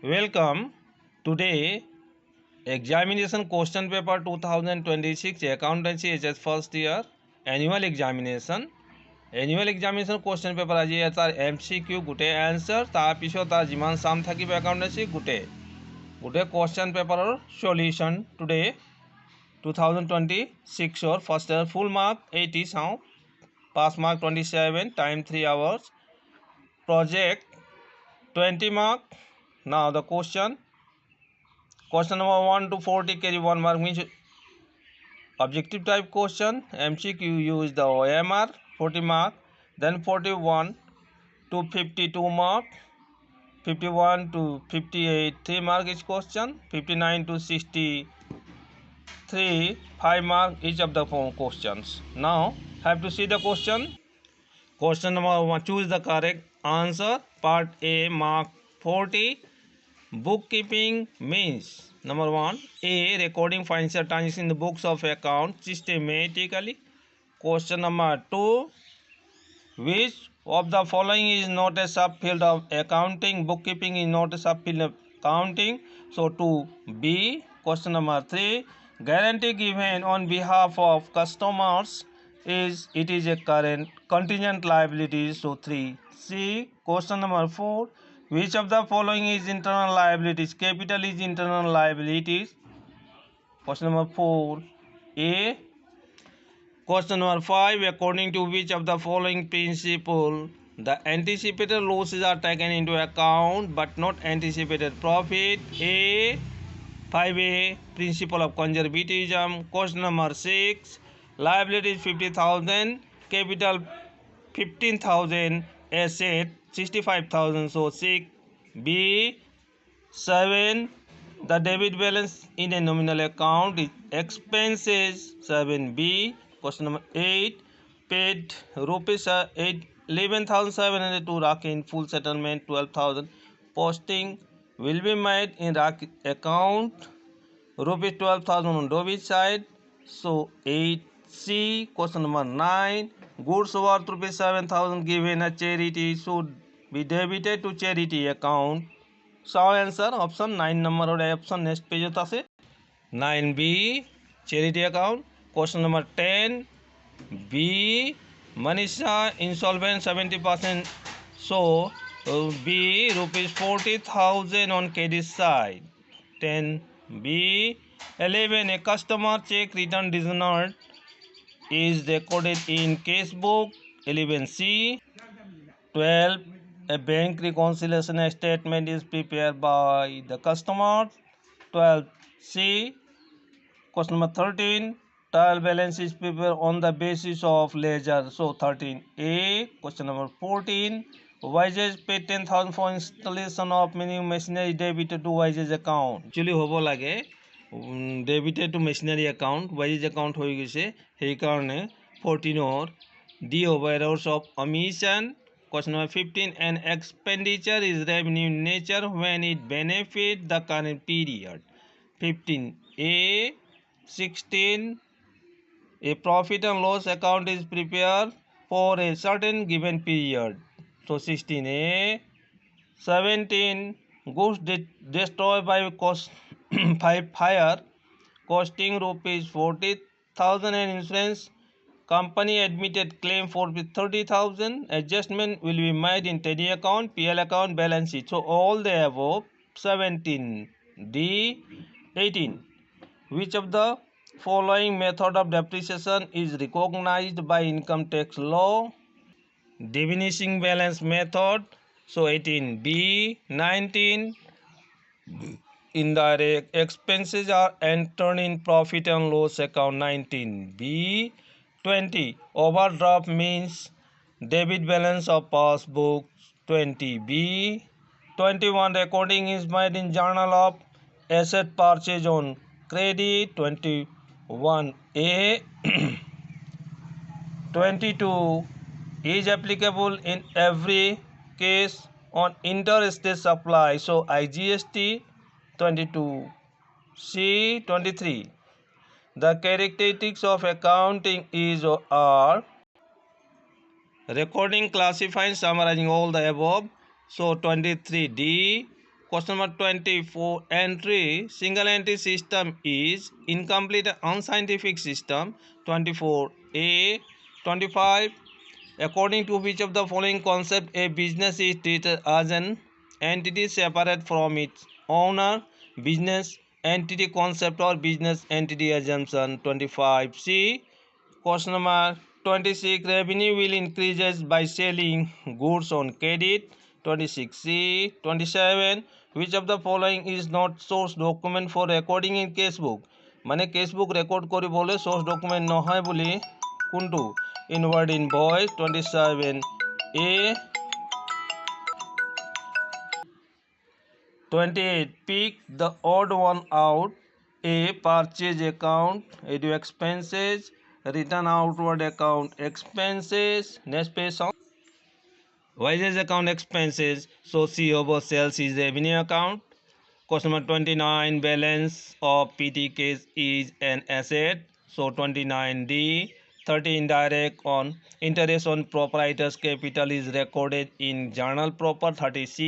Welcome. Today, examination question paper 2026 accountancy HS first year annual examination. Annual examination question paper আজি এটাৰ MCQ গোটেই answer তাৰপিছত তাৰ যিমান সাম থাকিব accountancy গোটেই question paper solution today 2026 or first year full mark 80 চাওঁ pass mark 27 time 3 hours project 20 mark. Now the question number 1 to 40 carry 1 mark means objective type question. MCQ use the OMR 40 mark. Then 41 to 52 mark, 51 to 58 3 mark each question, 59 to 63 5 mark each of the four questions. Now have to see the question. Question number 1, choose the correct answer. Part A mark 40. Bookkeeping means number 1, A. Recording financial transactions in the books of account systematically. Question number 2, which of the following is not a subfield of accounting? Bookkeeping is not a subfield of accounting. So 2B. Question number 3, guarantee given on behalf of customers is a current contingent liability. So 3C. Question number 4, which of the following is internal liabilities? Capital is internal liabilities. Question number 4A. Question number 5, according to which of the following principle the anticipated losses are taken into account but not anticipated profit? A. 5A, principle of conservatism. Question number 6, liabilities 50,000, capital 15,000, asset 65,000. So 6B. 7, the debit balance in a nominal account is expenses. 7B. Question number 8, paid rupees 11,700 to Rakhi in full settlement. 12,000 posting will be made in Rakhi account. Rupees 12,000 on debit side. So 8C. Question number 9, goods worth rupees 7,000 given a charity should be debited to charity account. So answer option 9 number or option next page আছে 9B charity account. Question number 10, B. Manisha insolvent 70%. So B, rupees 40,000 on credit side. 10B. 11, a customer check return dishonored is recorded in case book. 11C. 12, a bank reconciliation statement is prepared by the customer. 12C. Question number 13, trial balance is prepared on the basis of ledger. So 13A. Question number 14, wages paid 10,000 for installation of minimum machinery debited to wages account. Actually hobo lage debited to machinery account, wages account hoi gise hei karone 14 or D hobo errors of omission. Question number 15, an expenditure is revenue in nature when it benefits the current period. 15A. 16, a profit and loss account is prepared for a certain given period. So 16A. 17, goods destroyed by fire costing rupees 40,000 and insurance company admitted claim for 30,000. Adjustment will be made in trading account, PL account, balance sheet. So all the above. 17D. 18, which of the following method of depreciation is recognized by income tax law? Diminishing balance method. So 18B. 19, indirect expenses are entered in profit and loss account. 19B. 20, overdraft means debit balance of passbook. 20B. 21, recording is made in journal of asset purchase on credit. 21A. 22, is applicable in every case on interstate supply. So IGST. 22C. 23, the characteristics of accounting is or are recording, classifying, summarizing all the above. So 23D. Question number 24. Entry single entry system is incomplete and unscientific system. 24a. 25. According to which of the following concept a business is treated as an entity separate from its owner? Business entity concept or business entity assumption. 25c. Question number 26. Revenue will increases by selling goods on credit. 26c. 27. Which of the following is not source document for recording in casebook? মানে casebook record করি বলে source document নহয় বলি কোনটো? Inward invoice. 27a. 28. Pick the odd one out. A. Purchase account. A. Do expenses. Return outward account expenses. Next page on wages account expenses. So C over sales is revenue account. Question number 29. Balance of PT case is an asset. So 29D. 30. Indirect on interest on proprietor's capital is recorded in journal proper. 30C.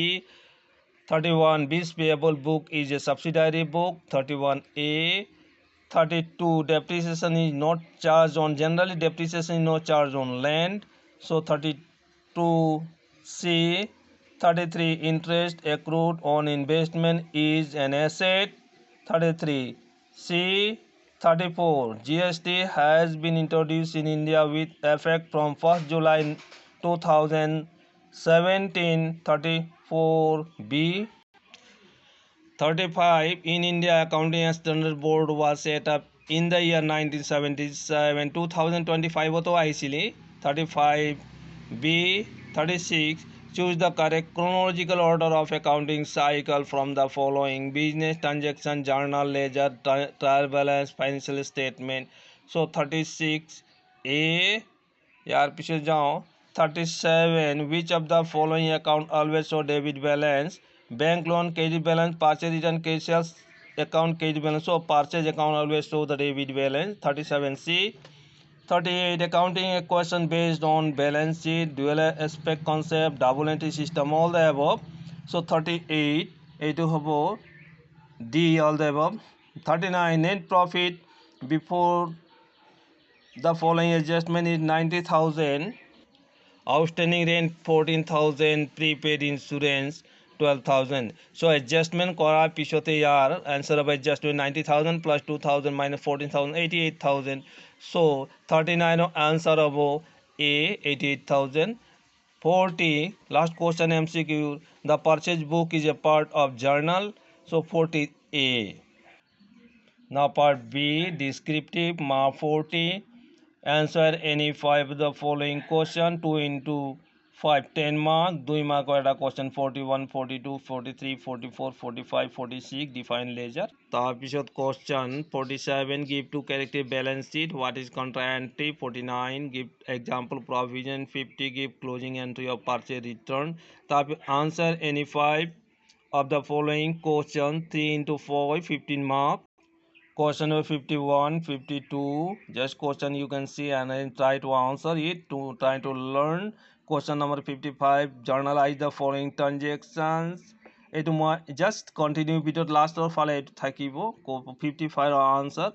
31. Bills payable book is a subsidiary book. 31A. 32. Depreciation is not charged on generally depreciation is not charged on land. So 32C. 33. Interest accrued on investment is an asset. 33C. 34. GST has been introduced in India with effect from 1st July 2017. 34B. 35. In India, Accounting Standards Board was set up in the year 1977. 2025 হতো আইছিলে. 35B. 36. Choose the correct chronological order of accounting cycle from the following: business transaction, journal, ledger, trial balance, financial statement. So 36A. यार पीछे जाओ. 37. Which of the following account always show debit balance? Bank loan credit balance, purchase return credit sales account credit balance. So purchase account always show the debit balance. 37C. 38. Accounting equation based on balance sheet, dual aspect concept, double entry system, all the above. So 38. এইটো হ'ব D, all the above. 39. Net profit before the following adjustment is 90,000. Outstanding rent 14,000, prepaid insurance 12,000. So adjustment করার পিছতে ইয়ার answer of adjustment 90,000 plus 2,000 minus 14,000 88,000. So 39 answer of A 88,000. 40. Last question MCQ. The purchase book is a part of journal. So 40A. Now part B, descriptive. Mark 40. Answer any 5 of the following question. 2 into 5 10 mark. 2 mark একটা question 41 42 43 44 45 46. Define ledger. তাৰপিছত question 47. Give two character balance sheet. What is contra entry? 49. Give example provision. 50. Give closing entry of purchase return. তাৰপিছত answer any 5 of the following question. 3 into 4 15 mark. Question number 51, 52. Just question you can see and then try to answer it to try to learn. Question number 55. Journalize the following transactions. এইটো মই just continue ভিডিঅ'ত লাষ্টৰ ফালে এইটো থাকিব. 55 answer.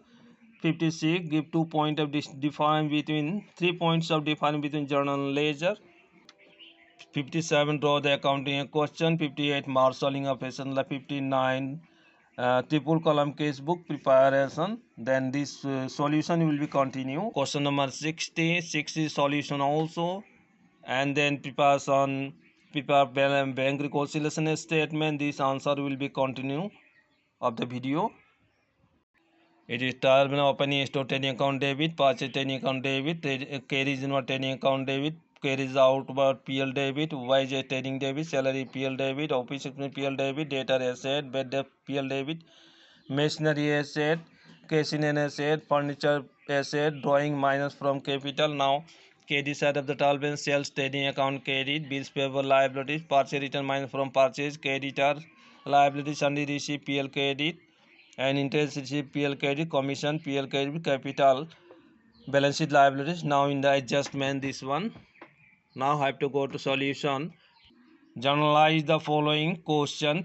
56. Give 2 points of difference between 3 points of difference between journal and ledger. 57. Draw the accounting question. 58. Marshalling of assets. 59. Triple column case book preparation. Then this solution will be continue. Question number 60. 60 solution also. And then prepare bank reconciliation statement. This answer will be continue of the video. It is terminal opening store trading account debit, purchase trading account debit, carries inward trading account debit, carries outward PL debit, wages trading debit, salary PL debit, office expense PL debit, debtor asset, bad debt PL debit, machinery asset, cash in asset, furniture asset, drawing minus from capital. Now credit side of the trial balance, sales trading account credit, bills payable liabilities, purchase return minus from purchase, creditor liabilities, Sunday receipt PL credit, and interest receipt PL credit, commission PL credit, capital balance sheet liabilities. Now in the adjustment this one. Now I have to go to solution. Journalize the following question.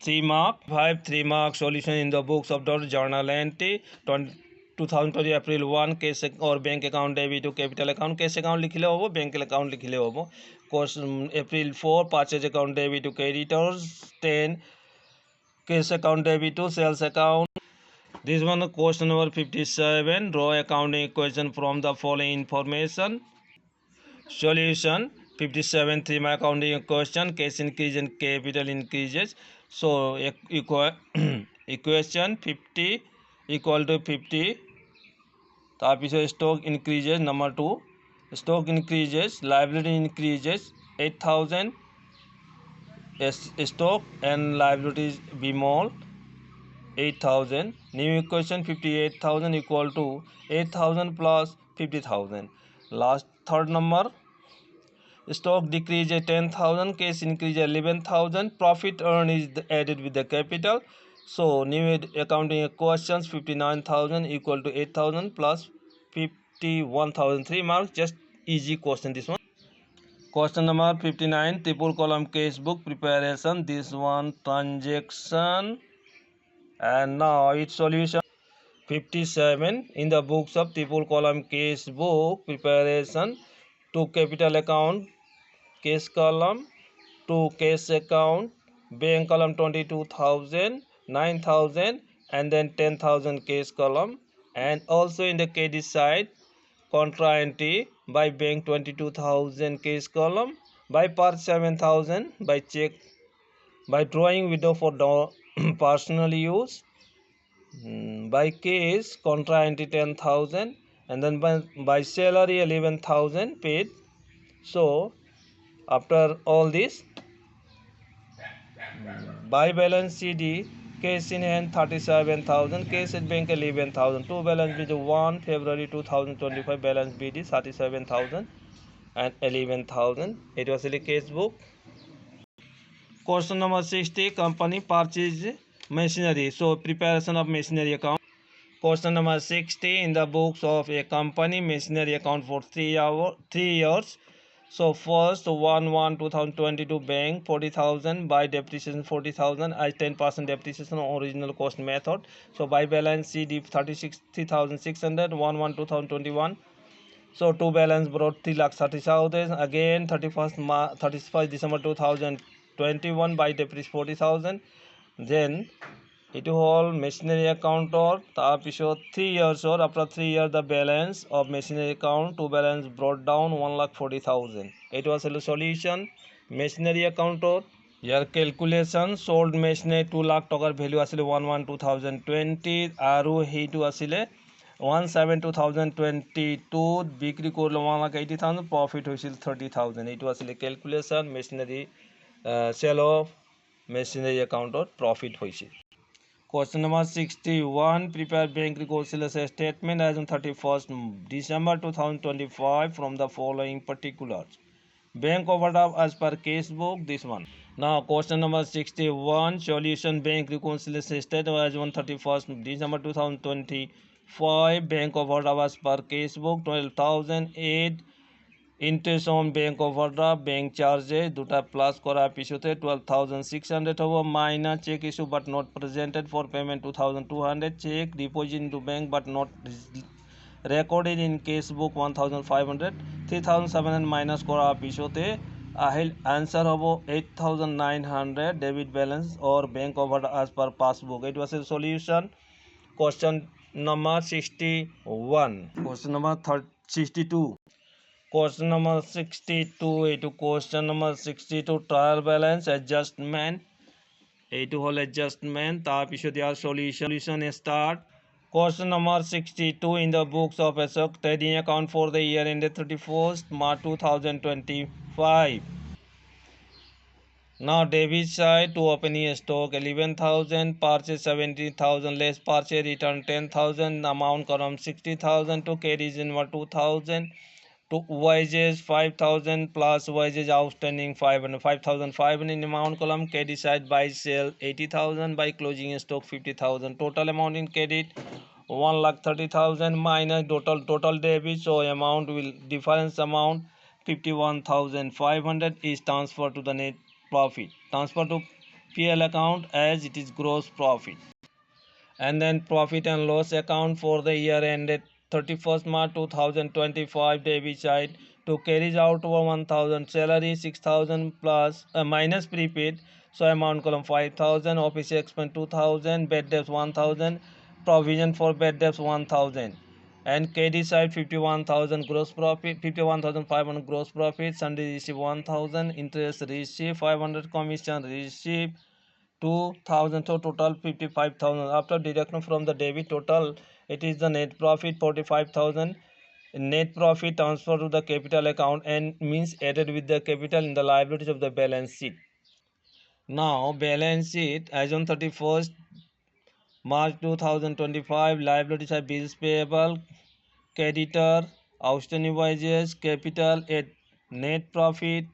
3 mark. 3 mark solution in the books of the journal entry 2020 April 1 case or bank account debit to capital account case account लिखिले होबो bank account लिखिले होबो course April 4 purchase account debit to creditors 10 case account debit to sales account. This one question number 57 draw accounting equation from the following information. Solution 57 3 mark accounting question case increase and capital increases. So equation 50 equal to 50 তাৰপিছত stock increases number 2 stock increases liability increases 8000 stock and liabilities be more 8000. New equation 58,000 equal to 8,000 plus 50,000. Last third number stock decrease 10,000 case increase 11,000 profit earned is added with the capital. So new accounting questions 59,000 equal to 8,000 plus 51,000. 3 marks, just easy question this one. Question number 59 triple column case book preparation. This one transaction and now its solution. 57 in the books of triple column case book preparation to capital account case column to case account bank column 22,000 9,000 and then 10,000 case column and also in the credit side contra entry by bank 22,000 case column by part 7,000 by check by drawing window for personal use by case contra entry 10,000 and then by salary 11,000 paid. So after all this by balance CD case in hand 37,000 case at bank 11,000 two balance BD 1 February 2025 balance BD 37,000 and 11,000. It was in the case book. Question number 60 company purchase machinery. So preparation of machinery account. Question number 60 in the books of a company machinery account for 3 years. So first 1/1/2022 bank 40,000 by depreciation 40,000 as 10% depreciation original cost method. So by balance CD 3,600 1/1/2021. So two balance brought 3,30,000 again 31st December 2021 by depreciation 40,000. Then it whole machinery account or তাৰপিছত 3 years or after 3 years the balance of machinery account to balance brought down 1,40,000. It was a solution machinery account or your calculation sold machinery 2 lakh টকাৰ value asile 1/1/2020 আৰু হেইটো asile 1/7/2022 বিক্ৰী কৰিলে 1,80,000 profit হৈছিল 30,000. এইটো asile calculation machinery sale of machinery account or profit হৈছিল. Question number 61 prepare bank reconciliation statement as on 31st December 2025 from the following particulars. Bank overdraft as per case book, this one. Now question number 61 solution bank reconciliation statement as on 31st December 2025 bank overdraft as per case book 12,008 interest on bank overdraft bank charges দুটা plus কৰাৰ পিছতে 12,600 হ'ব minus check issue but not presented for payment 2,200 check deposit into bank but not recorded in case book 1,500 3,700 minus কৰাৰ পিছতে Ahil answer হ'ব 8,900 debit balance or bank overdraft as per passbook. It was a solution question number 61. Question number 62. Question number 62 এইটো question number 62 trial balance adjustment এইটো হল adjustment তাৰপিছত ইয়াৰ solution start. Question number 62 in the books of Ashok trading account for the year ended 31st March 2025. Now debit side to opening stock 11,000 purchase 17,000 less purchase return 10,000 amount column 60,000 to carries in 2,000 to wages 5,000 plus wages outstanding 5,500 in amount column credit side by sale 80,000 by closing stock 50,000 total amount in credit 1,30,000 minus total debit. So amount will difference amount 51,500 is transferred to the net profit transfer to PL account as it is gross profit. And then profit and loss account for the year ended 31st March 2025 debit side to carries out over 1000 salary 6000 plus minus prepaid, so amount column 5000, office expense 2000, bad debts 1000, provision for bad debts 1000, and KD side 51,000 gross profit, 51,500 gross profit, Sunday receive 1000, interest receive 500, commission receive 2000, so total 55,000. After deduction from the debit total, it is the net profit 45,000. Net profit transferred to the capital account and means added with the capital in the liabilities of the balance sheet. Now balance sheet as on 31st March 2025, liabilities are bills payable, creditor, outstanding invoices, capital at net profit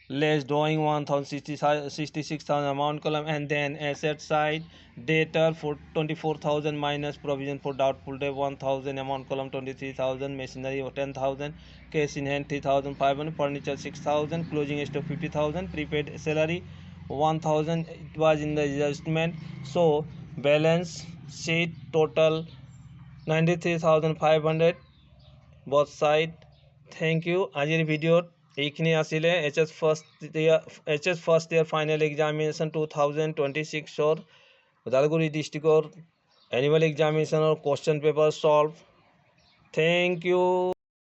less drawing 1,066,000 amount column, and then asset side debtor for 24,000 minus provision for doubtful debt 1,000 amount column 23,000, machinery 10,000, cash in hand 3,500, furniture 6,000, closing stock 50,000, prepaid salary 1,000. It was in the adjustment, so balance sheet total 93,500 both side. Thank you. আজিৰ ভিডিঅ'ত এইখিনি আছিলে H S first year final examination 2026 Udalguri ডিষ্ট্ৰিক্টৰ annual এক্সামিনেশ্যনৰ question paper solve. Thank you.